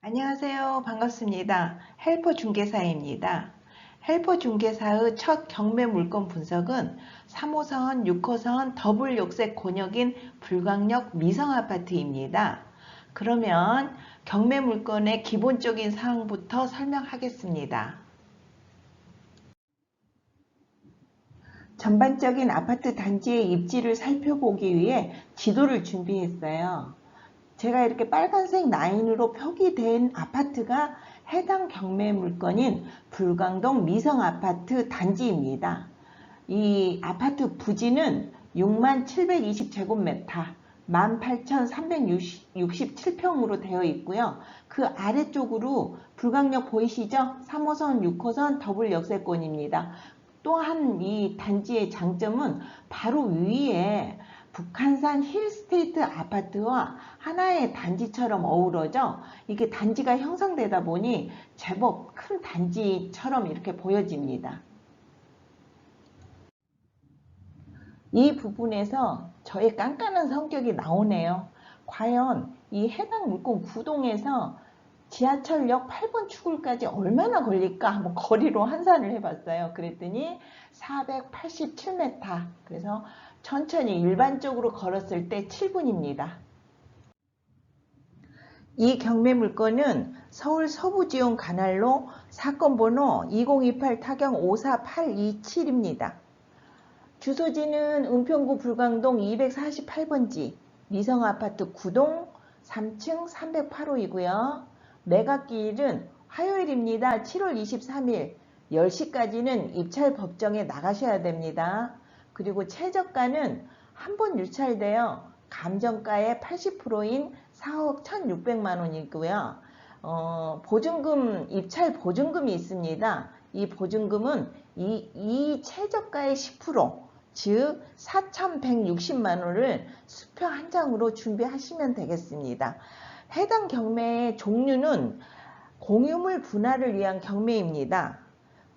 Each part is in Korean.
안녕하세요. 반갑습니다. 헬퍼 중개사입니다. 헬퍼 중개사의 첫 경매 물건 분석은 3호선, 6호선 더블 욕색 권역인 불광역 미성아파트입니다. 그러면 경매 물건의 기본적인 사항부터 설명하겠습니다. 전반적인 아파트 단지의 입지를 살펴보기 위해 지도를 준비했어요. 제가 이렇게 빨간색 라인으로 표기된 아파트가 해당 경매 물건인 불광동 미성아파트 단지입니다. 이 아파트 부지는 6720제곱미터, 18,367평으로 되어 있고요. 그 아래쪽으로 불광역 보이시죠? 3호선, 6호선 더블 역세권입니다. 또한 이 단지의 장점은 바로 위에 북한산 힐스테이트 아파트와 하나의 단지처럼 어우러져 이게 단지가 형성되다 보니 제법 큰 단지처럼 이렇게 보여집니다. 이 부분에서 저의 깐깐한 성격이 나오네요. 과연 이 해당 물건 구동에서 지하철역 8번 출구까지 얼마나 걸릴까 한번 거리로 환산을 해봤어요. 그랬더니 487m. 그래서 천천히 일반적으로 걸었을 때 7분입니다. 이 경매 물건은 서울 서부지원 관할로 사건 번호 2028 타경 54827입니다. 주소지는 은평구 불광동 248번지 미성아파트 9동 3층 308호이고요. 매각기일은 화요일입니다. 7월 23일 10시까지는 입찰 법정에 나가셔야 됩니다. 그리고 최저가는 한 번 유찰되어 감정가의 80%인 4억 1,600만원이고요. 보증금, 입찰 보증금이 있습니다. 이 보증금은 이 최저가의 10%, 즉 4,160만원을 수표 한 장으로 준비하시면 되겠습니다. 해당 경매의 종류는 공유물 분할을 위한 경매입니다.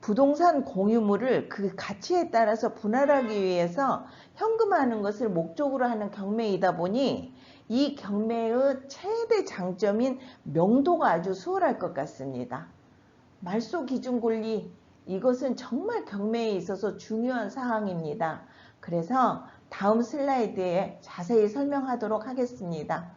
부동산 공유물을 그 가치에 따라서 분할하기 위해서 현금화하는 것을 목적으로 하는 경매이다 보니 이 경매의 최대 장점인 명도가 아주 수월할 것 같습니다. 말소 기준 권리, 이것은 정말 경매에 있어서 중요한 사항입니다. 그래서 다음 슬라이드에 자세히 설명하도록 하겠습니다.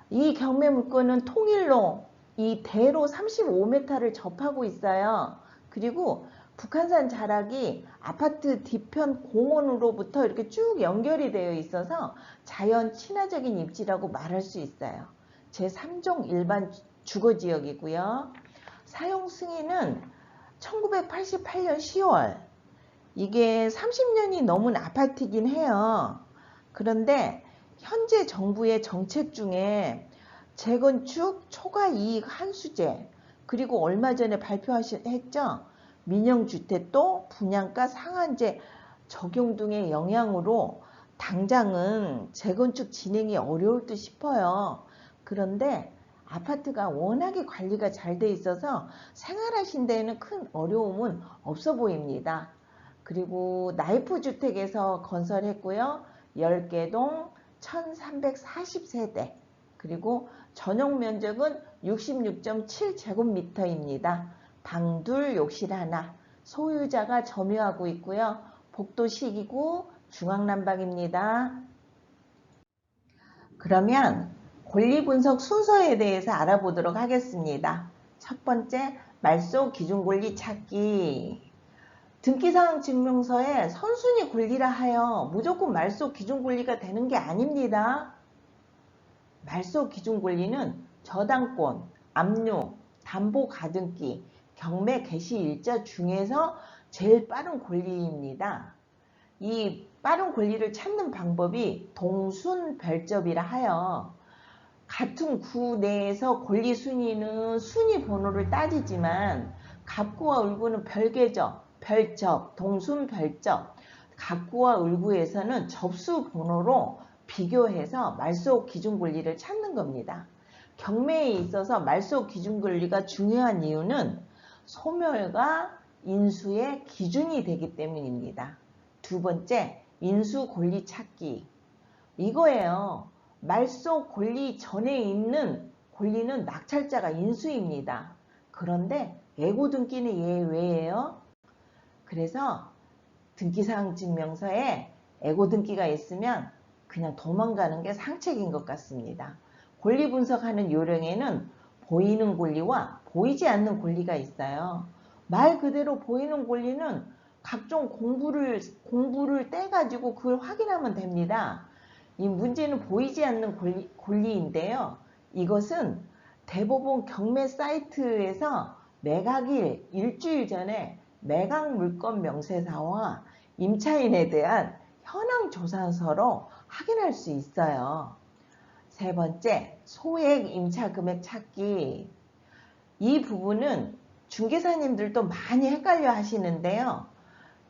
이 경매 물건은 통일로 이 대로 35m를 접하고 있어요. 그리고 북한산 자락이 아파트 뒤편 공원으로부터 이렇게 쭉 연결이 되어 있어서 자연 친화적인 입지라고 말할 수 있어요. 제3종 일반 주거지역이고요. 사용 승인은 1988년 10월, 이게 30년이 넘은 아파트이긴 해요. 그런데 현재 정부의 정책 중에 재건축 초과이익 환수제, 그리고 얼마 전에 발표했죠. 민영주택도 분양가 상한제 적용 등의 영향으로 당장은 재건축 진행이 어려울 듯 싶어요. 그런데 아파트가 워낙에 관리가 잘 돼 있어서 생활하신 데에는 큰 어려움은 없어 보입니다. 그리고 나이프 주택에서 건설했고요. 10개 동 1340세대, 그리고 전용 면적은 66.7제곱미터입니다. 방 둘, 욕실 하나, 소유자가 점유하고 있고요. 복도식이고 중앙난방입니다. 그러면 권리 분석 순서에 대해서 알아보도록 하겠습니다. 첫 번째, 말소 기준 권리 찾기. 등기사항 증명서에 선순위 권리라 하여 무조건 말소 기준 권리가 되는 게 아닙니다. 말소 기준 권리는 저당권, 압류, 담보 가등기, 경매 개시 일자 중에서 제일 빠른 권리입니다. 이 빠른 권리를 찾는 방법이 동순별접이라 하여 같은 구 내에서 권리 순위는 순위 번호를 따지지만 갑구와 을구는 별개적, 별접, 동순별접, 갑구와 을구에서는 접수 번호로 비교해서 말소 기준 권리를 찾는 겁니다. 경매에 있어서 말소 기준 권리가 중요한 이유는 소멸과 인수의 기준이 되기 때문입니다. 두 번째, 인수 권리 찾기. 이거예요. 말소 권리 전에 있는 권리는 낙찰자가 인수입니다. 그런데 예고 등기는 예외예요. 그래서 등기사항증명서에 예고 등기가 있으면 그냥 도망가는 게 상책인 것 같습니다. 권리 분석하는 요령에는 보이는 권리와 보이지 않는 권리가 있어요. 말 그대로 보이는 권리는 각종 공부를 떼가지고 그걸 확인하면 됩니다. 이 문제는 보이지 않는 권리인데요. 이것은 대법원 경매 사이트에서 매각일 일주일 전에 매각 물건 명세사와 임차인에 대한 현황 조사서로 확인할 수 있어요. 세 번째, 소액 임차 금액 찾기. 이 부분은 중개사님들도 많이 헷갈려 하시는데요.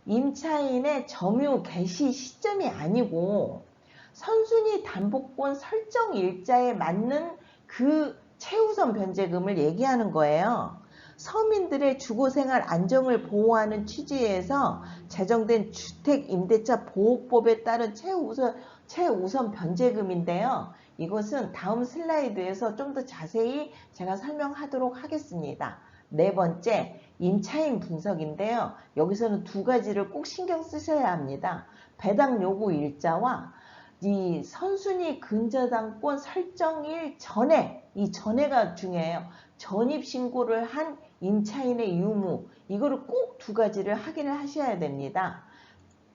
임차인의 점유 개시 시점이 아니고 선순위 담보권 설정 일자에 맞는 그 최우선 변제금을 얘기하는 거예요. 서민들의 주거생활 안정을 보호하는 취지에서 제정된 주택임대차 보호법에 따른 최우선 변제금인데요. 이것은 다음 슬라이드에서 좀 더 자세히 제가 설명하도록 하겠습니다. 네 번째, 임차인 분석인데요. 여기서는 두 가지를 꼭 신경 쓰셔야 합니다. 배당 요구 일자와 이 선순위 근저당권 설정일 전에, 이 전에가 중요해요. 전입신고를 한 임차인의 유무, 이거를 꼭 두 가지를 확인을 하셔야 됩니다.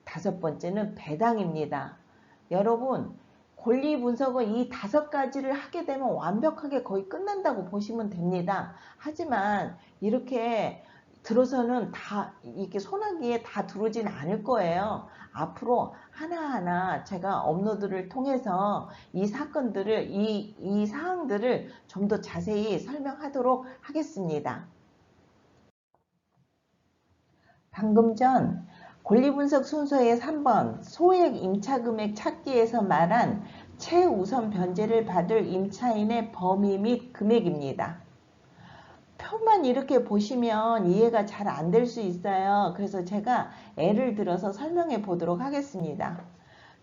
다섯 번째는 배당입니다. 여러분, 권리 분석은 이 다섯 가지를 하게 되면 완벽하게 거의 끝난다고 보시면 됩니다. 하지만 이렇게 들어서는 다 이렇게 소나기에 다 들어오진 않을 거예요. 앞으로 하나하나 제가 업로드를 통해서 이 사건들을, 이 사항들을 좀 더 자세히 설명하도록 하겠습니다. 방금 전 권리분석 순서의 3번 소액 임차금액 찾기에서 말한 최우선 변제를 받을 임차인의 범위 및 금액입니다. 표만 이렇게 보시면 이해가 잘 안 될 수 있어요. 그래서 제가 예를 들어서 설명해 보도록 하겠습니다.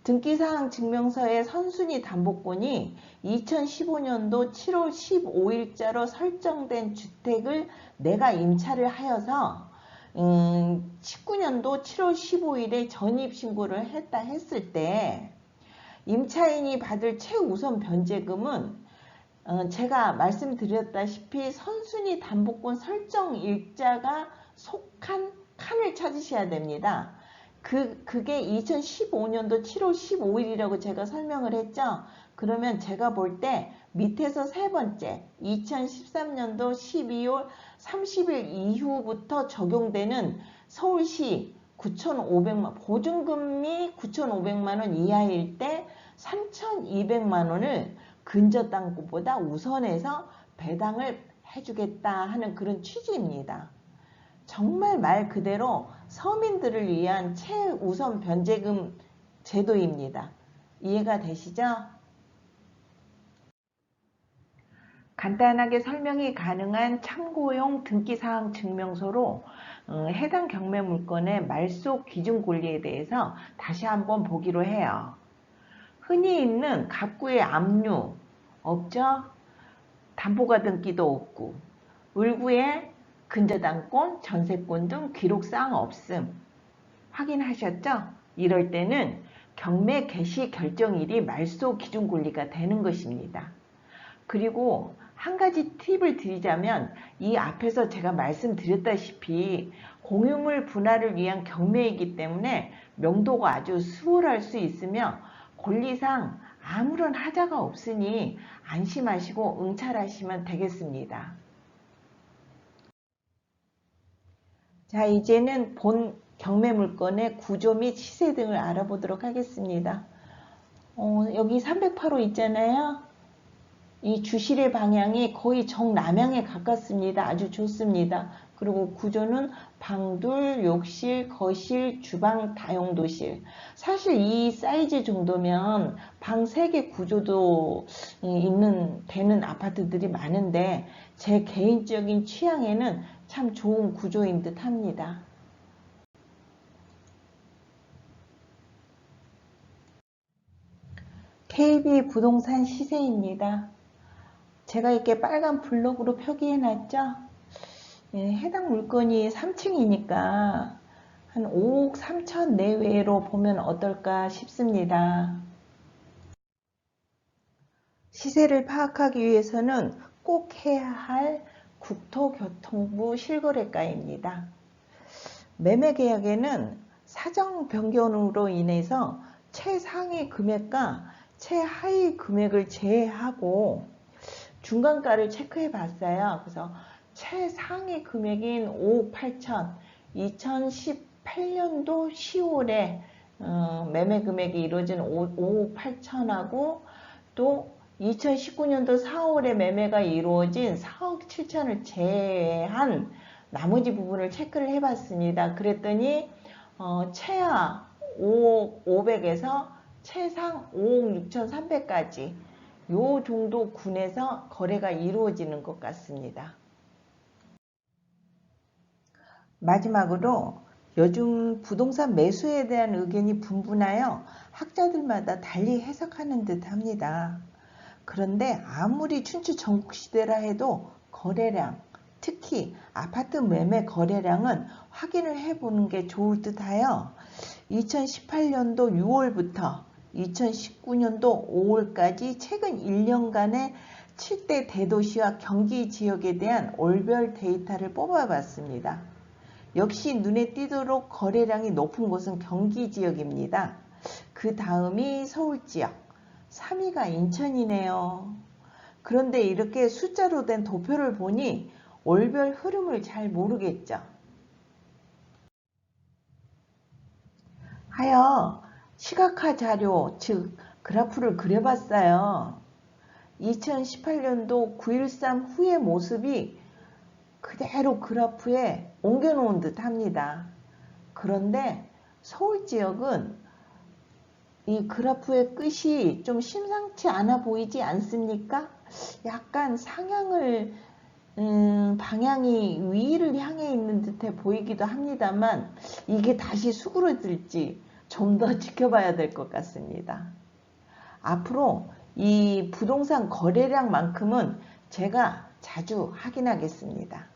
등기사항 증명서의 선순위 담보권이 2015년도 7월 15일자로 설정된 주택을 내가 임차를 하여서 19년도 7월 15일에 전입신고를 했을 때 임차인이 받을 최우선 변제금은 제가 말씀드렸다시피 선순위 담보권 설정 일자가 속한 칸을 찾으셔야 됩니다. 그게 2015년도 7월 15일이라고 제가 설명을 했죠. 그러면 제가 볼 때 밑에서 세 번째 2013년도 12월 30일 이후부터 적용되는 서울시 9,500만 보증금이 9,500만 원 이하일 때 3,200만 원을 근저당권보다 우선해서 배당을 해주겠다 하는 그런 취지입니다. 정말 말 그대로 서민들을 위한 최우선 변제금 제도입니다. 이해가 되시죠? 간단하게 설명이 가능한 참고용 등기사항 증명서로 해당 경매 물건의 말소 기준 권리에 대해서 다시 한번 보기로 해요. 흔히 있는 갑구의 압류 없죠? 담보가 등기도 없고 을구의 근저당권, 전세권 등 기록사항 없음 확인하셨죠? 이럴 때는 경매 개시 결정일이 말소 기준 권리가 되는 것입니다. 그리고 한 가지 팁을 드리자면 이 앞에서 제가 말씀드렸다시피 공유물 분할을 위한 경매이기 때문에 명도가 아주 수월할 수 있으며 권리상 아무런 하자가 없으니 안심하시고 응찰하시면 되겠습니다. 자, 이제는 본 경매 물건의 구조 및 시세 등을 알아보도록 하겠습니다. 여기 308호 있잖아요. 이 주실의 방향이 거의 정남향에 가깝습니다. 아주 좋습니다. 그리고 구조는 방둘, 욕실, 거실, 주방, 다용도실. 사실 이 사이즈 정도면 방 3개 구조도 되는 아파트들이 많은데 제 개인적인 취향에는 참 좋은 구조인 듯 합니다. KB 부동산 시세입니다. 제가 이렇게 빨간 블록으로 표기해 놨죠. 해당 물건이 3층이니까 한 5억 3천 내외로 보면 어떨까 싶습니다. 시세를 파악하기 위해서는 꼭 해야 할 국토교통부 실거래가입니다. 매매계약에는 사정 변경으로 인해서 최상위 금액과 최하위 금액을 제외하고 중간가를 체크해 봤어요. 그래서 최상위 금액인 5억 8천, 2018년도 10월에 매매 금액이 이루어진 5억 8천하고 또 2019년도 4월에 매매가 이루어진 4억 7천을 제외한 나머지 부분을 체크를 해봤습니다. 그랬더니 최하 5억 500에서 최상 5억 6,300까지 요 정도 군에서 거래가 이루어지는 것 같습니다. 마지막으로 요즘 부동산 매수에 대한 의견이 분분하여 학자들마다 달리 해석하는 듯 합니다. 그런데 아무리 춘추 전국시대라 해도 거래량, 특히 아파트 매매 거래량은 확인을 해보는 게 좋을 듯하여 2018년도 6월부터 2019년도 5월까지 최근 1년간의 7대 대도시와 경기 지역에 대한 월별 데이터를 뽑아봤습니다. 역시 눈에 띄도록 거래량이 높은 곳은 경기 지역입니다. 그 다음이 서울 지역, 3위가 인천이네요. 그런데 이렇게 숫자로 된 도표를 보니 월별 흐름을 잘 모르겠죠. 하여 시각화 자료, 즉 그래프를 그려봤어요. 2018년도 9.13 후의 모습이 그대로 그래프에 옮겨놓은 듯 합니다. 그런데 서울 지역은 이 그래프의 끝이 좀 심상치 않아 보이지 않습니까? 약간 상향을 방향이 위를 향해 있는 듯해 보이기도 합니다만 이게 다시 수그러들지 좀 더 지켜봐야 될 것 같습니다. 앞으로 이 부동산 거래량만큼은 제가 자주 확인하겠습니다.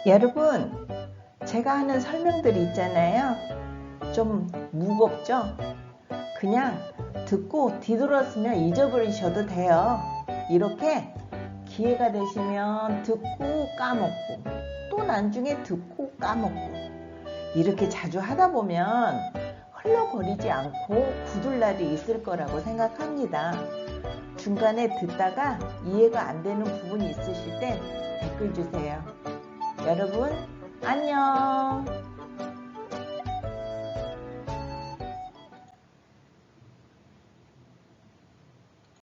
여러분, 제가 하는 설명들이 있잖아요. 좀 무겁죠? 그냥 듣고 뒤돌아서면 잊어버리셔도 돼요. 이렇게 기회가 되시면 듣고 까먹고 또 나중에 듣고 까먹고 이렇게 자주 하다 보면 흘러버리지 않고 굳을 날이 있을 거라고 생각합니다. 중간에 듣다가 이해가 안 되는 부분이 있으실 땐 댓글 주세요. 여러분 안녕.